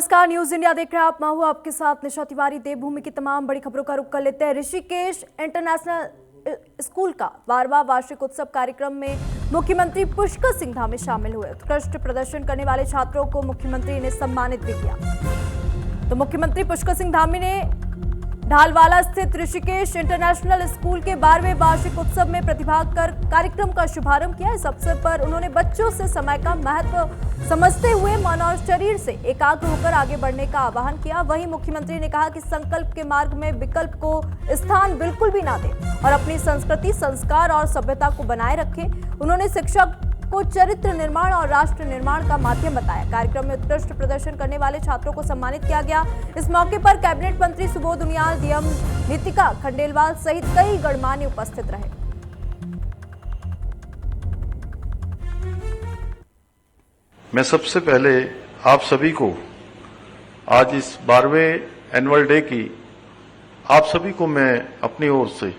नमस्कार, news India देख रहे हैं आप। मैं हूं आपके साथ निशा तिवारी। देवभूमि की तमाम बड़ी खबरों का रुख कर लेते हैं। ऋषिकेश इंटरनेशनल स्कूल का 12वां वार्षिक उत्सव कार्यक्रम में मुख्यमंत्री पुष्कर सिंह धामी शामिल हुए। उत्कृष्ट प्रदर्शन करने वाले छात्रों को मुख्यमंत्री ने सम्मानित भी किया। तो मुख्यमंत्री पुष्कर सिंह धामी ने ढालवाला स्थित ऋषिकेश इंटरनेशनल स्कूल के 12वें वार्षिक उत्सव में प्रतिभाग कर कार्यक्रम का शुभारंभ किया। इस अवसर पर उन्होंने बच्चों से समय का महत्व समझते हुए मन और शरीर से एकाग्र होकर आगे बढ़ने का आह्वान किया। वहीं मुख्यमंत्री ने कहा कि संकल्प के मार्ग में विकल्प को स्थान बिल्कुल भी ना दें और अपनी संस्कृति, संस्कार और सभ्यता को बनाए रखें। उन्होंने शिक्षा को चरित्र निर्माण और राष्ट्र निर्माण का माध्यम बताया। कार्यक्रम में उत्कृष्ट प्रदर्शन करने वाले छात्रों को सम्मानित किया गया। इस मौके पर कैबिनेट मंत्री सुबोध उनियाल, डीएम नीतिका खंडेलवाल सहित कई गणमान्य उपस्थित रहे। मैं सबसे पहले आप सभी को आज इस 12वें एनुअल डे की आप सभी को मैं अपनी ओर से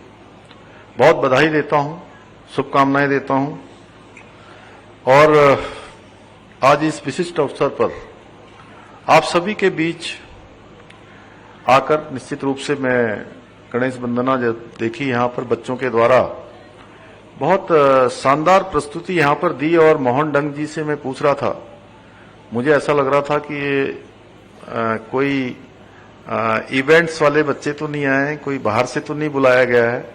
बहुत बधाई देता हूं, शुभकामनाएं देता हूं। और आज इस विशिष्ट अवसर पर आप सभी के बीच आकर निश्चित रूप से मैं गणेश वंदना जब देखी यहाँ पर बच्चों के द्वारा बहुत शानदार प्रस्तुति यहाँ पर दी और मोहन डंग जी से मैं पूछ रहा था, मुझे ऐसा लग रहा था कि ये कोई इवेंट्स वाले बच्चे तो नहीं आए, कोई बाहर से तो नहीं बुलाया गया है।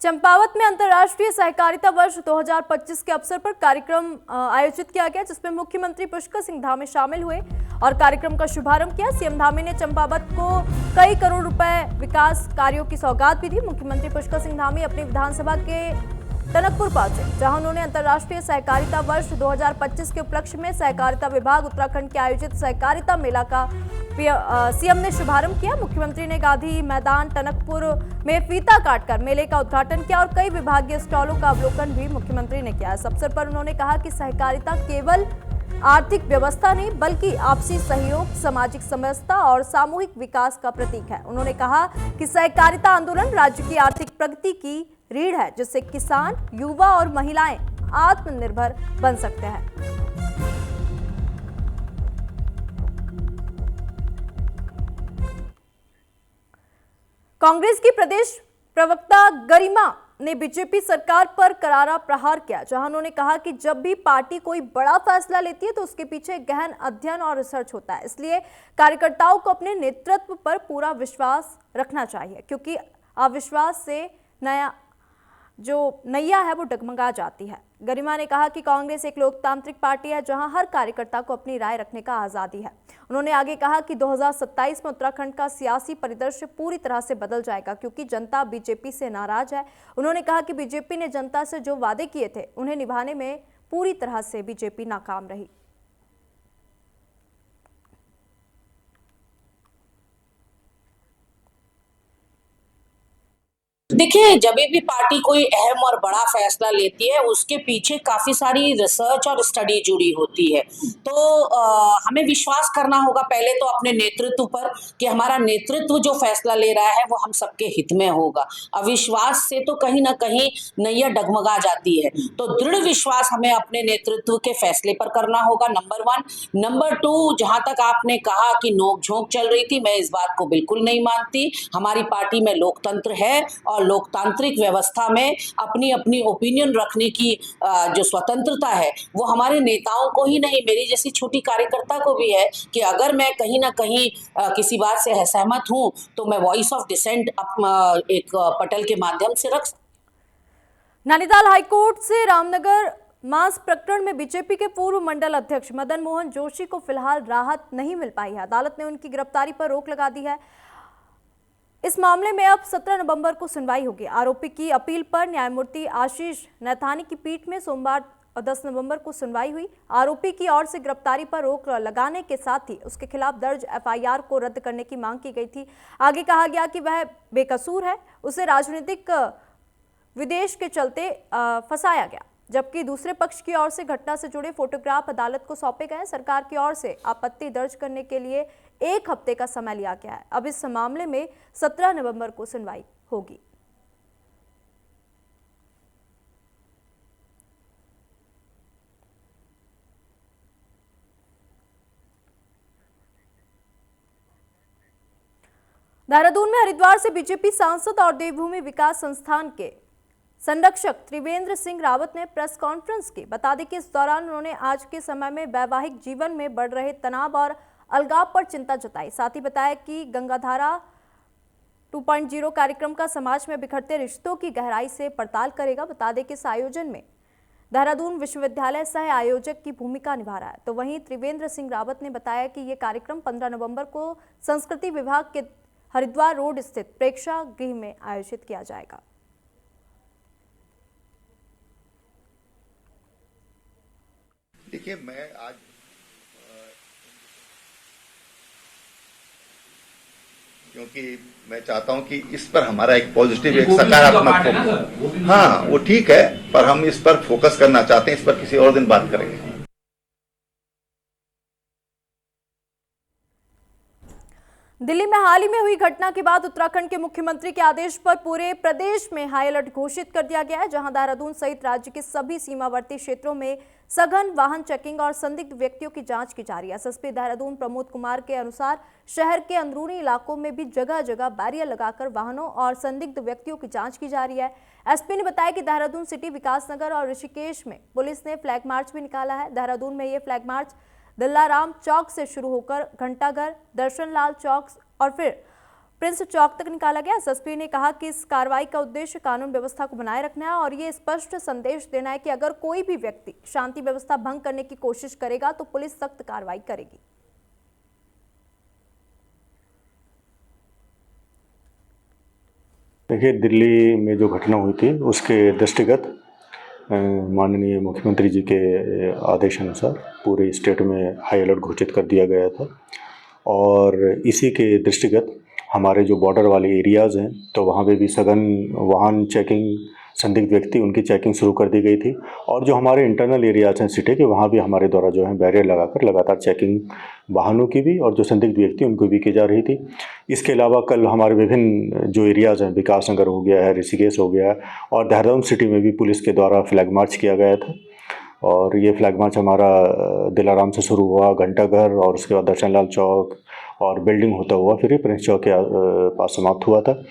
चंपावत में अंतर्राष्ट्रीय सहकारिता वर्ष 2025 के अवसर पर कार्यक्रम आयोजित किया गया, जिसमें मुख्यमंत्री पुष्कर सिंह धामी शामिल हुए और कार्यक्रम का शुभारंभ किया। सीएम धामी ने चंपावत को कई करोड़ रुपए विकास कार्यों की सौगात भी दी। मुख्यमंत्री पुष्कर सिंह धामी अपनी विधानसभा के टनकपुर पहुंचे, जहां उन्होंने अंतर्राष्ट्रीय सहकारिता वर्ष 2025 के उपलक्ष्य में सहकारिता विभाग उत्तराखंड के आयोजित सहकारिता मेला का सीएम ने शुभारंभ किया। मुख्यमंत्री ने गांधी मैदान टनकपुर में फीता काटकर मेले का उद्घाटन किया और कई विभागीय स्टॉलों का अवलोकन भी मुख्यमंत्री ने किया। इस अवसर पर उन्होंने कहा कि सहकारिता केवल आर्थिक व्यवस्था नहीं बल्कि आपसी सहयोग, सामाजिक समरसता और सामूहिक विकास का प्रतीक है। उन्होंने कहा कि सहकारिता आंदोलन राज्य की आर्थिक प्रगति की रीढ़ है, जिससे किसान, युवा और महिलाएं आत्मनिर्भर बन सकते हैं। कांग्रेस की प्रदेश प्रवक्ता गरिमा ने बीजेपी सरकार पर करारा प्रहार किया, जहां उन्होंने कहा कि जब भी पार्टी कोई बड़ा फैसला लेती है तो उसके पीछे गहन अध्ययन और रिसर्च होता है। इसलिए कार्यकर्ताओं को अपने नेतृत्व पर पूरा विश्वास रखना चाहिए, क्योंकि अविश्वास से नैया है वो डगमगा जाती है। गरिमा ने कहा कि कांग्रेस एक लोकतांत्रिक पार्टी है, जहां हर कार्यकर्ता को अपनी राय रखने का आजादी है। उन्होंने आगे कहा कि 2027 में उत्तराखंड का सियासी परिदृश्य पूरी तरह से बदल जाएगा, क्योंकि जनता बीजेपी से नाराज है। उन्होंने कहा कि बीजेपी ने जनता से जो वादे किए थे उन्हें निभाने में पूरी तरह से बीजेपी नाकाम रही। देखिए, जब भी पार्टी कोई अहम और बड़ा फैसला लेती है उसके पीछे काफी सारी रिसर्च और स्टडी जुड़ी होती है। तो हमें विश्वास करना होगा पहले तो अपने नेतृत्व पर कि हमारा नेतृत्व जो फैसला ले रहा है वो हम सबके हित में होगा। अविश्वास से तो कहीं ना कहीं नैया डगमगा जाती है। तो दृढ़ विश्वास हमें अपने नेतृत्व के फैसले पर करना होगा, नंबर 1। नंबर 2, जहां तक आपने कहा कि नोकझोंक चल रही थी, मैं इस बात को बिल्कुल नहीं मानती। हमारी पार्टी में लोकतंत्र है और लोकतांत्रिक व्यवस्था में अपनी अपनी ओपिनियन रखने की जो स्वतंत्रता है वो हमारे नेताओं को ही नहीं, मेरी जैसी छोटी कार्यकर्ता को भी है कि अगर मैं कहीं ना कहीं किसी बात से असहमत हूं तो मैं वॉइस ऑफ डिसेंट एक पटल के माध्यम से रख। नैनीताल हाईकोर्ट से रामनगर मांस प्रकरण में बीजेपी के पूर्व मंडल अध्यक्ष मदन मोहन जोशी को फिलहाल राहत नहीं मिल पाई है। अदालत ने उनकी गिरफ्तारी पर रोक लगा दी है। इस मामले में अब 17 नवंबर को सुनवाई होगी। आरोपी की अपील पर न्यायमूर्ति आशीष नैथानी की पीठ में सोमवार 10 नवंबर को सुनवाई हुई। आरोपी की ओर से गिरफ्तारी पर रोक लगाने के साथ ही उसके खिलाफ दर्ज एफआईआर को रद्द करने की मांग की गई थी। आगे कहा गया कि वह बेकसूर है, उसे राजनीतिक विदेश के चलते फंसाया गया, जबकि दूसरे पक्ष की ओर से घटना से जुड़े फोटोग्राफ अदालत को सौंपे गए। सरकार की ओर से आपत्ति दर्ज करने के लिए 1 हफ्ते का समय लिया गया है। अब इस मामले में 17 नवंबर को सुनवाई होगी। देहरादून में हरिद्वार से बीजेपी सांसद और देवभूमि विकास संस्थान के संरक्षक त्रिवेंद्र सिंह रावत ने प्रेस कॉन्फ्रेंस की। बता दें कि इस दौरान उन्होंने आज के समय में वैवाहिक जीवन में बढ़ रहे तनाव और अलगाव पर चिंता जताई। साथ ही बताया कि गंगाधारा 2.0 कार्यक्रम का समाज में बिखरते रिश्तों की गहराई से पड़ताल करेगा। बता दें कि इस आयोजन में देहरादून विश्वविद्यालय सह आयोजक की भूमिका निभा रहा है। तो वहीं त्रिवेंद्र सिंह रावत ने बताया कि ये कार्यक्रम 15 नवंबर को संस्कृति विभाग के हरिद्वार रोड स्थित प्रेक्षागृह में आयोजित किया जाएगा। देखिए, मैं आज क्योंकि मैं चाहता हूं कि इस पर हमारा एक पॉजिटिव, एक सकारात्मक, हाँ वो ठीक है, पर हम इस पर फोकस करना चाहते हैं। इस पर किसी और दिन बात करेंगे। दिल्ली में हाल ही में हुई घटना के बाद उत्तराखंड के मुख्यमंत्री के आदेश पर पूरे प्रदेश में हाई अलर्ट घोषित कर दिया गया है, जहां देहरादून सहित राज्य के सभी सीमावर्ती क्षेत्रों में सघन वाहन चेकिंग और संदिग्ध व्यक्तियों की जांच की जा रही है। एसएसपी देहरादून प्रमोद कुमार के अनुसार शहर के अंदरूनी इलाकों में भी जगह जगह बैरियर लगाकर वाहनों और संदिग्ध व्यक्तियों की जांच की जा रही है। एसपी ने बताया कि देहरादून सिटी, विकासनगर और ऋषिकेश में पुलिस ने फ्लैग मार्च भी निकाला है। देहरादून में ये फ्लैग मार्च दिल्लाराम चौक से शुरू होकर घंटाघर, दर्शन लाल चौक और फिर प्रिंस चौक तक निकाला गया। एसएसपी ने कहा कि इस कार्रवाई का उद्देश्य कानून व्यवस्था को बनाए रखना है और ये स्पष्ट संदेश देना है कि अगर कोई भी व्यक्ति शांति व्यवस्था भंग करने की कोशिश करेगा तो पुलिस सख्त कार्रवाई करेगी। देखिए, दिल्ली में जो घटना हुई थी उसके दृष्टिगत माननीय मुख्यमंत्री जी के आदेश अनुसार पूरे स्टेट में हाई अलर्ट घोषित कर दिया गया था और इसी के दृष्टिगत हमारे जो बॉर्डर वाले एरियाज़ हैं तो वहाँ पे भी सघन वाहन चेकिंग, संदिग्ध व्यक्ति, उनकी चेकिंग शुरू कर दी गई थी। और जो हमारे इंटरनल एरियाज़ हैं सिटी के, वहाँ भी हमारे द्वारा जो है बैरियर लगाकर लगातार चेकिंग वाहनों की भी और जो संदिग्ध व्यक्ति उनको भी की जा रही थी। इसके अलावा कल हमारे विभिन्न जो एरियाज़ हैं, विकासनगर हो गया है, ऋषिकेश हो गया है और देहरादून सिटी में भी पुलिस के द्वारा फ्लैग मार्च किया गया था। और ये फ्लैग मार्च हमारा दिलाराम से शुरू हुआ, घंटाघर और उसके बाद दर्शन लाल चौक और बिल्डिंग होता हुआ फिर प्रिंस चौक के पास समाप्त हुआ था।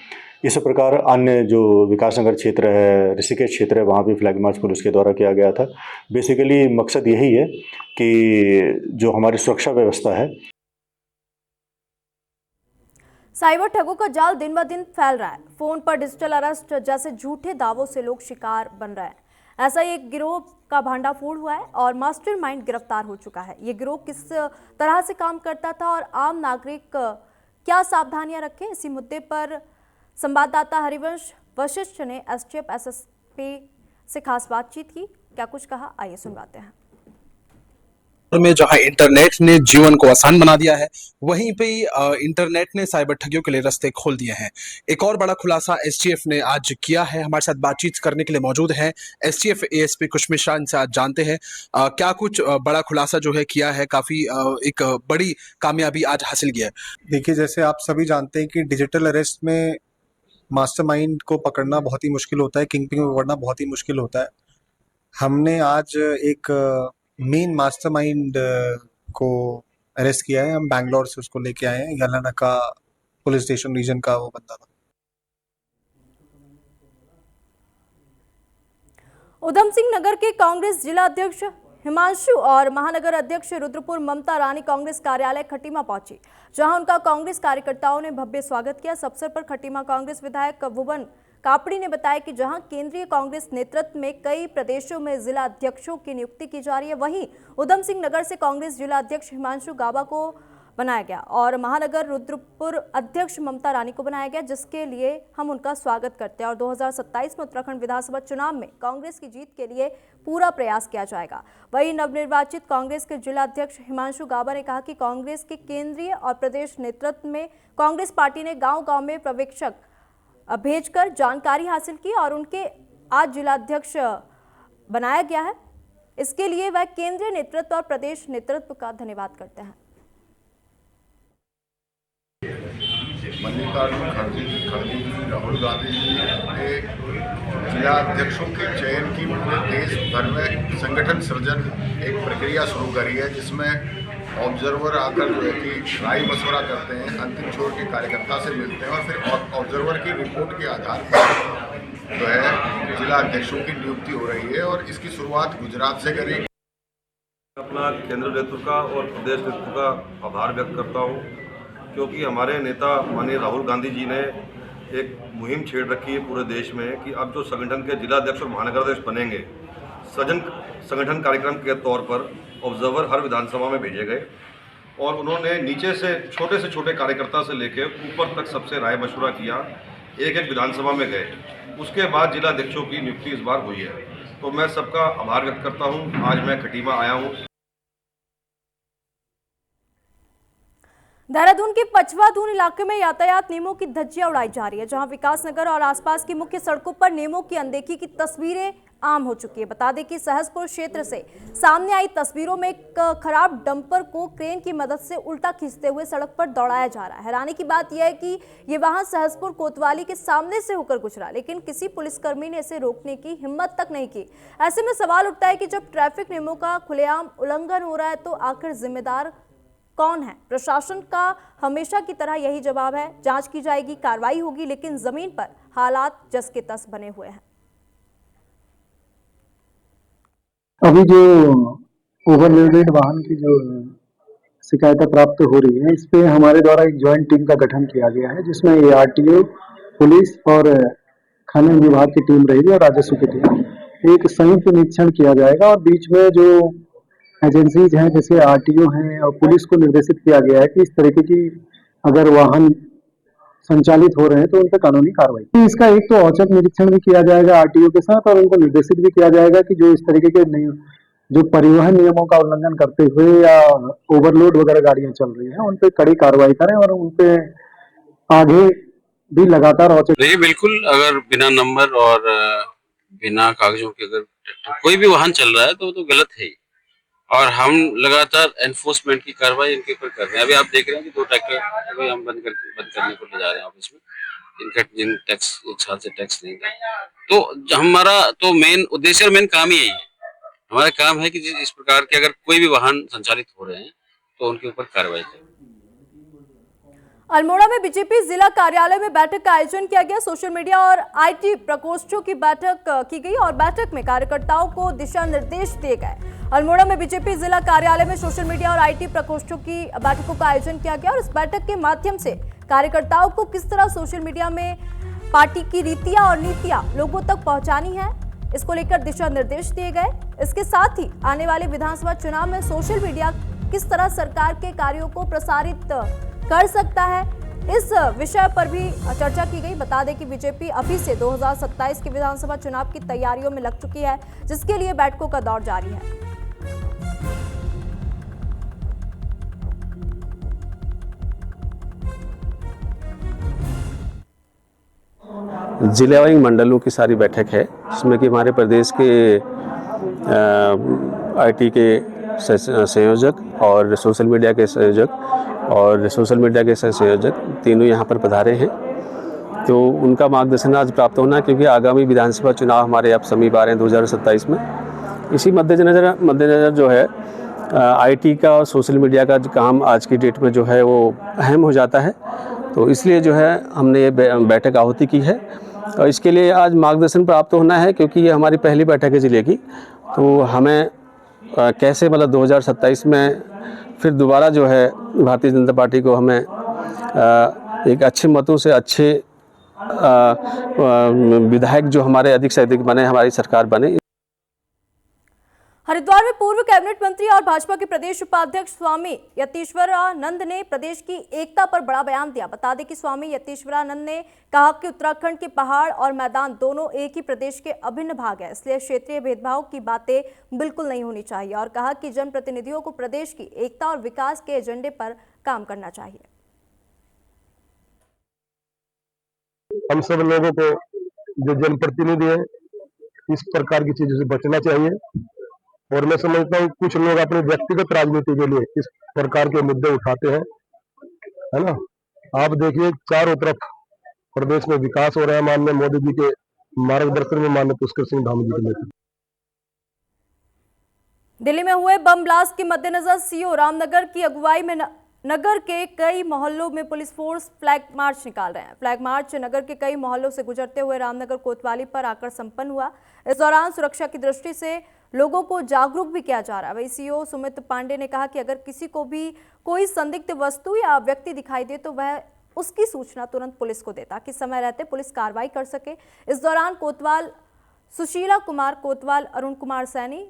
इस प्रकार अन्य जो विकासनगर क्षेत्र है, ऋषिकेश क्षेत्र है, वहाँ भी फ्लैग मार्च पुलिस के द्वारा किया गया था। बेसिकली मकसद यही है कि जो हमारी सुरक्षा व्यवस्था है। साइबर ठगों का जाल दिन ब दिन फैल रहा है। फोन पर डिजिटल अरेस्ट जैसे झूठे दावों से लोग शिकार बन रहे हैं। ऐसा एक गिरोह का भांडाफोड़ हुआ है और मास्टरमाइंड गिरफ्तार हो चुका है। ये गिरोह किस तरह से काम करता था और आम नागरिक क्या सावधानियां रखें, इसी मुद्दे पर संवाददाता हरिवंश वशिष्ठ ने एसटीएफ एसएसपी से खास बातचीत की। क्या कुछ कहा, आइए सुनवाते हैं। में जहां इंटरनेट ने जीवन को आसान बना दिया है, वहीं पे इंटरनेट ने साइबर ठगियों के लिए रास्ते खोल दिए हैं। एक और बड़ा खुलासा एसटीएफ ने आज किया है। हमारे साथ बातचीत करने के लिए मौजूद हैं एसटीएफ एएसपी कुछ मिश्रा। इनसे आज जानते हैं क्या कुछ बड़ा खुलासा जो है किया है, काफी एक बड़ी कामयाबी आज हासिल किया है। देखिए, जैसे आप सभी जानते हैं कि डिजिटल अरेस्ट में मास्टरमाइंड को पकड़ना बहुत ही मुश्किल होता है, किंगपिन को पकड़ना बहुत ही मुश्किल होता है। हमने आज एक मेन मास्टरमाइंड को अरेस्ट किया है। हम बैंगलोर से उसको लेके आए हैं। यलहंका पुलिस स्टेशन रीजन का वो बंदा था। उधम सिंह नगर के कांग्रेस जिला अध्यक्ष हिमांशु और महानगर अध्यक्ष रुद्रपुर ममता रानी कांग्रेस कार्यालय खटीमा पहुंची, जहां उनका कांग्रेस कार्यकर्ताओं ने भव्य स्वागत किया। इस अवसर पर खटीमा कांग्रेस विधायक भुवन कापड़ी ने बताया कि जहां केंद्रीय कांग्रेस नेतृत्व में कई प्रदेशों में जिला अध्यक्षों की नियुक्ति की जा रही है, वहीं उधम सिंह नगर से कांग्रेस जिला अध्यक्ष हिमांशु गाबा को बनाया गया और महानगर रुद्रपुर अध्यक्ष ममता रानी को बनाया गया, जिसके लिए हम उनका स्वागत करते हैं। और 2027 में उत्तराखंड विधानसभा चुनाव में कांग्रेस की जीत के लिए पूरा प्रयास किया जाएगा। वहीं नवनिर्वाचित कांग्रेस के जिला अध्यक्ष हिमांशु गाबा ने कहा कि कांग्रेस के केंद्रीय और प्रदेश नेतृत्व में कांग्रेस पार्टी ने गाँव-गाँव में पर्यवेक्षक भेजकर जानकारी हासिल की और उनके आज जिला अध्यक्ष बनाया गया है। इसके लिए वह केंद्रीय नेतृत्व और प्रदेश नेतृत्व का धन्यवाद करते हैं। मल्लिकार्जुन खड़गे जी, राहुल गांधी जी के जिला अध्यक्षों के चयन की पूरे देश भर में संगठन सृजन एक प्रक्रिया शुरू करी है, जिसमें ऑब्जर्वर आकर जो है कि राय मशवरा करते हैं, अंतिम छोर के कार्यकर्ता से मिलते हैं और फिर ऑब्जर्वर की रिपोर्ट के आधार पर जो है जिला अध्यक्षों की नियुक्ति हो रही है और इसकी शुरुआत गुजरात से करी। अपना केंद्र नेतृत्व का और प्रदेश नेतृत्व का आभार व्यक्त करता हूं, क्योंकि हमारे नेता माननीय राहुल गांधी जी ने एक मुहिम छेड़ रखी है पूरे देश में कि अब जो संगठन के जिला अध्यक्ष और महानगराध्यक्ष बनेंगे, सजन संगठन कार्यक्रम के तौर पर ऑब्जर्वर हर विधानसभा में भेजे गए और उन्होंने नीचे से छोटे कार्यकर्ता से लेकर ऊपर तक सबसे राय मशवरा किया, एक विधानसभा में गए। उसके बाद जिला अध्यक्षों की नियुक्ति इस बार हुई है, तो मैं सबका आभार व्यक्त करता हूं। आज मैं खटीमा आया हूं। देहरादून के पचवा दून इलाके में यातायात नियमों की धज्जियां उड़ाई जा रही है, जहां विकासनगर और आसपास की मुख्य सड़कों पर नियमों की अनदेखी की तस्वीरें आम हो चुकी है। बता दें कि सहसपुर क्षेत्र से सामने आई तस्वीरों में एक खराब डंपर को क्रेन की मदद से उल्टा खींचते हुए सड़क पर दौड़ाया जा रहा है। हैरानी की बात यह है कि ये वाहन सहसपुर कोतवाली के सामने से होकर गुजरा, लेकिन किसी पुलिसकर्मी ने इसे रोकने की हिम्मत तक नहीं की। ऐसे में सवाल उठता है कि जब ट्रैफिक नियमों का खुलेआम उल्लंघन हो रहा है तो आखिर जिम्मेदार कौन है? प्रशासन का हमेशा की तरह यही जवाब है, जांच की जाएगी, कार्रवाई होगी, लेकिन जमीन पर हालात जस के तस बने हुए हैं। अभी जो ओवरलोडेड वाहन की जो शिकायतें प्राप्त हो रही है, इस पे हमारे द्वारा एक ज्वाइंट टीम का गठन किया गया है, जिसमें ARTO, पुलिस और खनन विभाग की टीम रहेगी और राजस्व की टीम। एक संयुक्त निरीक्षण किया जाएगा और बीच में जो एजेंसीज हैं जैसे RTO हैं और पुलिस को निर्देशित किया गया है कि इस तरीके की अगर वाहन संचालित हो रहे हैं तो उन पर कानूनी कार्रवाई। इसका एक तो औचक निरीक्षण भी किया जाएगा RTO के साथ और उनको निर्देशित भी किया जाएगा कि जो इस तरीके के जो परिवहन नियमों का उल्लंघन करते हुए या ओवरलोड वगैरह गाड़ियां चल रही हैं उन पर कड़ी कार्रवाई करें और उन पे आगे भी लगातार औचक। नहीं, बिल्कुल, अगर बिना नंबर और बिना कागजों के अगर कोई भी वाहन चल रहा है तो गलत है और हम लगातार एनफोर्समेंट की कार्रवाई इनके ऊपर कर रहे हैं। अभी आप देख रहे हैं कि 2 ट्रैक्टर अभी हम बंद करने को ले जा रहे हैं ऑफिस में, इनका जिन टैक्स 1 साल से टैक्स नहीं था। तो हमारा तो मेन उद्देश्य और मेन काम ही यही है। हमारा काम है कि इस प्रकार के अगर कोई भी वाहन संचालित हो रहे हैं तो उनके ऊपर कार्रवाई करें। अल्मोड़ा में बीजेपी जिला कार्यालय में बैठक का आयोजन किया गया। सोशल मीडिया और IT प्रकोष्ठों की बैठक की गई और बैठक में कार्यकर्ताओं को दिशा निर्देश दिए गए। अल्मोड़ा में बीजेपी जिला कार्यालय में सोशल मीडिया और IT प्रकोष्ठों की बैठकों का आयोजन किया गया और इस बैठक के माध्यम से कार्यकर्ताओं को किस तरह सोशल मीडिया में पार्टी की रीतियां और नीतियां लोगों तक पहुंचानी है, इसको लेकर दिशा निर्देश दिए गए। इसके साथ ही आने वाले विधानसभा चुनाव में सोशल मीडिया किस तरह सरकार के कार्यों को प्रसारित कर सकता है, इस विषय पर भी चर्चा की गई। बता दें कि बीजेपी अभी से 2027 के विधानसभा चुनाव की तैयारियों में लग चुकी है, जिसके लिए बैठकों का दौर जारी है। जिलावाई मंडलों की सारी बैठक है, जिसमें कि हमारे प्रदेश के IT के संयोजक और सोशल मीडिया के संयोजक तीनों यहाँ पर पधारे हैं। तो उनका मार्गदर्शन आज प्राप्त होना, क्योंकि आगामी विधानसभा चुनाव हमारे अब समीप आ रहे हैं 2027 में। इसी मद्देनज़र जो है IT का और सोशल मीडिया का जो काम आज की डेट में जो है वो अहम हो जाता है। तो इसलिए जो है हमने ये बैठक आहुति की है और इसके लिए आज मार्गदर्शन प्राप्त होना है, क्योंकि ये हमारी पहली बैठक है जिले की। तो हमें कैसे 2027 में फिर दोबारा जो है भारतीय जनता पार्टी को हमें एक अच्छे मतों से अच्छे विधायक जो हमारे अधिक से अधिक बने, हमारी सरकार बने। हरिद्वार में पूर्व कैबिनेट मंत्री और भाजपा के प्रदेश उपाध्यक्ष स्वामी यतीश्वरानंद ने प्रदेश की एकता पर बड़ा बयान दिया। बता दें कि स्वामी यतीश्वरानंद ने कहा कि उत्तराखंड के पहाड़ और मैदान दोनों एक ही प्रदेश के अभिन्न भाग है, इसलिए क्षेत्रीय भेदभाव की बातें बिल्कुल नहीं होनी चाहिए और कहा कि जनप्रतिनिधियों को प्रदेश की एकता और विकास के एजेंडे पर काम करना चाहिए। हम सब लोगों को जो जनप्रतिनिधि है इस प्रकार की चीजों से बचना चाहिए और मैं समझता हूँ कुछ लोग अपनी व्यक्तिगत राजनीति के लिए इस प्रकार के मुद्दे उठाते हैं, है ना। आप देखिए चारों तरफ प्रदेश में विकास हो रहा है माननीय मोदी जी के मार्गदर्शन में, माननीय पुष्कर सिंह धामी जी के नेतृत्व। दिल्ली में हुए बम ब्लास्ट के मद्देनजर सीओ रामनगर की अगुवाई में नगर के कई मोहल्लों में पुलिस फोर्स फ्लैग मार्च निकाल रहे हैं। फ्लैग मार्च नगर के कई मोहल्लों से गुजरते हुए रामनगर कोतवाली पर आकर संपन्न हुआ। इस दौरान सुरक्षा की दृष्टि से लोगों को जागरूक भी किया जा रहा है। वहीं सीओ सुमित पांडे ने कहा कि अगर किसी को भी कोई संदिग्ध वस्तु या व्यक्ति दिखाई दे तो वह उसकी सूचना तुरंत पुलिस को दे ताकि समय रहते पुलिस कार्रवाई कर सके। इस दौरान कोतवाल सुशीला कुमार कोतवाल, अरुण कुमार सैनी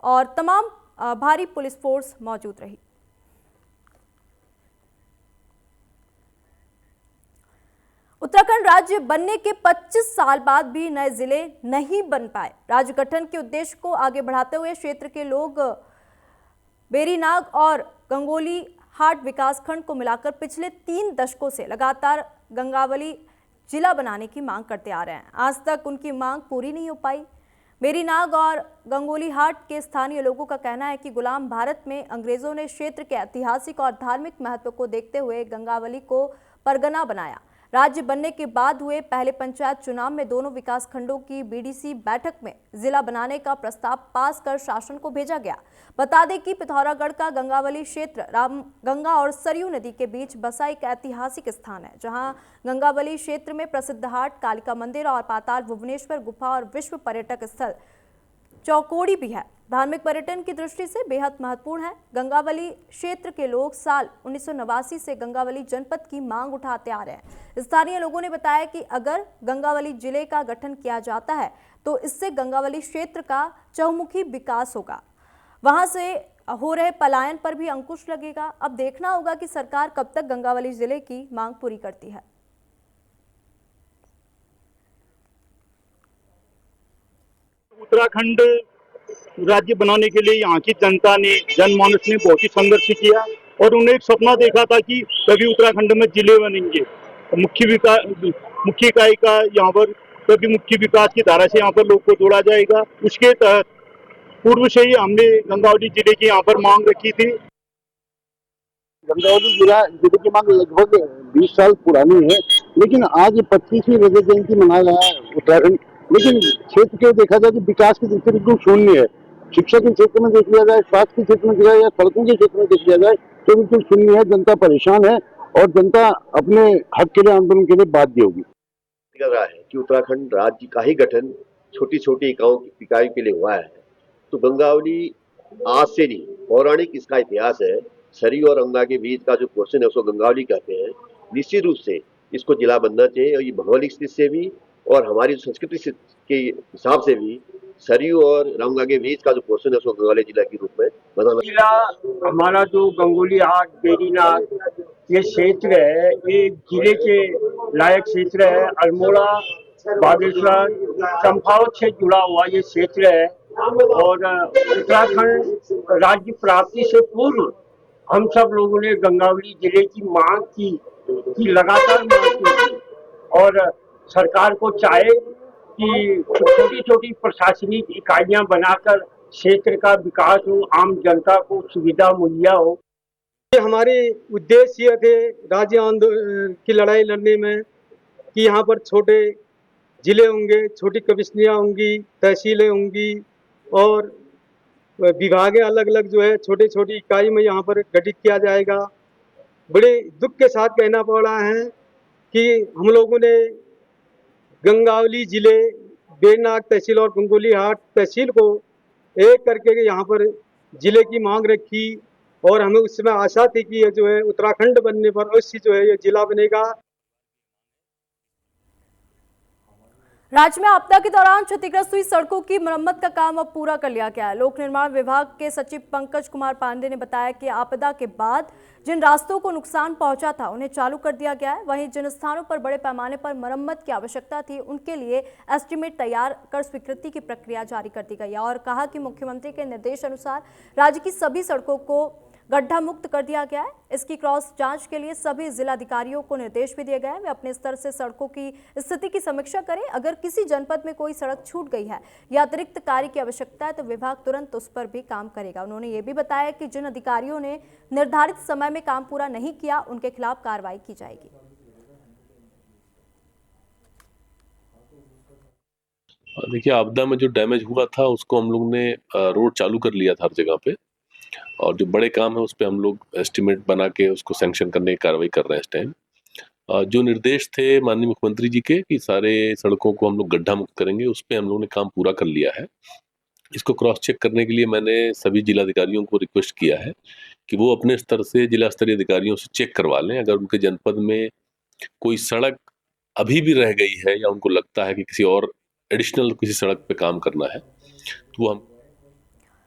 और तमाम भारी पुलिस फोर्स मौजूद रही। उत्तराखंड राज्य बनने के 25 साल बाद भी नए जिले नहीं बन पाए। राज्य गठन के उद्देश्य को आगे बढ़ाते हुए क्षेत्र के लोग बेरीनाग और गंगोली हाट विकासखंड को मिलाकर पिछले 3 दशकों से लगातार गंगावली जिला बनाने की मांग करते आ रहे हैं। आज तक उनकी मांग पूरी नहीं हो पाई। बेरीनाग और गंगोली हाट के स्थानीय लोगों का कहना है कि गुलाम भारत में अंग्रेजों ने क्षेत्र के ऐतिहासिक और धार्मिक महत्व को देखते हुए गंगावली को परगना बनाया। राज्य बनने के बाद हुए पहले पंचायत चुनाव में दोनों विकास खंडों की बीडीसी बैठक में जिला बनाने का प्रस्ताव पास कर शासन को भेजा गया। बता दें कि पिथौरागढ़ का गंगावली क्षेत्र गंगा और सरयू नदी के बीच बसा एक ऐतिहासिक स्थान है, जहां गंगावली क्षेत्र में प्रसिद्ध हाट, कालिका मंदिर और पाताल भुवनेश्वर गुफा और विश्व पर्यटक स्थल चौकोड़ी भी है। धार्मिक पर्यटन की दृष्टि से बेहद महत्वपूर्ण है। गंगावली क्षेत्र के लोग साल 1989 से गंगावली जनपद की मांग उठाते आ रहे हैं। स्थानीय लोगों ने बताया कि अगर गंगावली जिले का गठन किया जाता है तो इससे गंगावली क्षेत्र का चहुमुखी विकास होगा। वहां से हो रहे पलायन पर भी अंकुश लगेगा। अब देखना होगा कि सरकार कब तक गंगावली जिले की मांग पूरी करती है। उत्तराखंड राज्य बनाने के लिए यहाँ की जनता ने, जनमानस ने बहुत ही संघर्ष किया और उन्हें एक सपना देखा था कि कभी उत्तराखंड में जिले बनेंगे, मुख्य इकाई का यहाँ पर कभी मुख्य विकास की धारा से यहाँ पर लोग को जोड़ा जाएगा। उसके तहत पूर्व से ही हमने गंगावली जिले की यहाँ पर मांग रखी थी। गंगावली जिले की मांग लगभग 20 साल पुरानी है, लेकिन आज 25वीं रजत जयंती मना रहा है उत्तराखंड। लेकिन क्षेत्र के देखा जाए कि विकास की दृष्टि बिल्कुल शून्य है। शिक्षा के क्षेत्र में देख लिया जाए, स्वास्थ्य के क्षेत्र में देखा जाए, सड़कों के क्षेत्र में देख लिया जाए तो बिल्कुल शून्य है। जनता परेशान है और जनता अपने हक के लिए, आंदोलन के लिए बाध्य होगी। लग रहा है कि उत्तराखंड राज्य का ही गठन छोटी छोटी इकाइयों के लिए हुआ है, तो गंगावली आज से नहीं, पौराणिक इसका इतिहास है। सरयू और गंगा के बीच का जो पोर्शन है उसको गंगावली कहते हैं। निश्चित रूप से इसको जिला बनना चाहिए और ये भौगोलिक स्थिति से भी और हमारी संस्कृति के हिसाब से भी सरयू और गंगा के बीच का जो पोर्शन है उसको गंगावली जिला के रूप में बनाना। जिला हमारा जो गंगोली हाट, बेरीनाग ये क्षेत्र है, ये जिले के लायक क्षेत्र है। अल्मोड़ा, बागेश्वर, चंपावत से जुड़ा हुआ ये क्षेत्र है और उत्तराखंड राज्य प्राप्ति से पूर्व हम सब लोगों ने गंगावली जिले की मांग की लगातार मांग की और सरकार को चाहे कि छोटी छोटी प्रशासनिक इकाइयां बनाकर क्षेत्र का विकास हो, आम जनता को सुविधा मुहैया हो। ये हमारे उद्देश्य थे राज्य आंदोलन की लड़ाई लड़ने में कि यहाँ पर छोटे जिले होंगे, छोटी कमिश्नियाँ होंगी, तहसीलें होंगी और विभागें अलग अलग जो है छोटी छोटी इकाई में यहाँ पर गठित किया जाएगा। बड़े दुख के साथ कहना पड़ रहा है कि हम लोगों ने गंगावली जिले, बेरीनाग तहसील और गंगोली हाट तहसील को एक करके यहाँ पर जिले की मांग रखी और हमें उस समय आशा थी कि ये जो है उत्तराखंड बनने पर अवश्य जो है ये जिला बनेगा। राज्य में आपदा के दौरान क्षतिग्रस्त हुई सड़कों की मरम्मत का काम अब पूरा कर लिया गया है। लोक निर्माण विभाग के सचिव पंकज कुमार पांडे ने बताया कि आपदा के बाद जिन रास्तों को नुकसान पहुंचा था उन्हें चालू कर दिया गया है। वहीं जिन स्थानों पर बड़े पैमाने पर मरम्मत की आवश्यकता थी उनके लिए एस्टीमेट तैयार कर स्वीकृति की प्रक्रिया जारी कर दी गई है और कहा कि मुख्यमंत्री के निर्देश अनुसार राज्य की सभी सड़कों को गड्ढा मुक्त कर दिया गया है। इसकी क्रॉस जांच के लिए सभी जिलाधिकारियों को निर्देश भी दिए गए हैं। वे अपने स्तर से सड़कों की स्थिति की समीक्षा करें। अगर किसी जनपद में कोई सड़क छूट गई है या अतिरिक्त कार्य की आवश्यकता है तो विभाग तुरंत उस पर भी काम करेगा। उन्होंने ये भी बताया कि जिन अधिकारियों ने निर्धारित समय में काम पूरा नहीं किया उनके खिलाफ कार्रवाई की जाएगी। देखिए, आपदा में जो डैमेज हुआ था उसको हम लोग ने रोड चालू कर लिया था हर जगह पे, और जो बड़े काम है उस पे हम लोग एस्टिमेट बना के उसको सैंक्शन करने की कार्रवाई कर रहे हैं इस टाइम। जो निर्देश थे माननीय मुख्यमंत्री जी के कि सारे सड़कों को हम लोग गड्ढा मुक्त करेंगे, उस पे हम लोगों ने काम पूरा कर लिया है। इसको क्रॉस चेक करने के लिए मैंने सभी जिलाधिकारियों को रिक्वेस्ट किया है कि वो अपने स्तर से जिला स्तरीय अधिकारियों से चेक करवा लें। अगर उनके जनपद में कोई सड़क अभी भी रह गई है या उनको लगता है कि किसी और एडिशनल किसी सड़क पे काम करना है, तो वो हम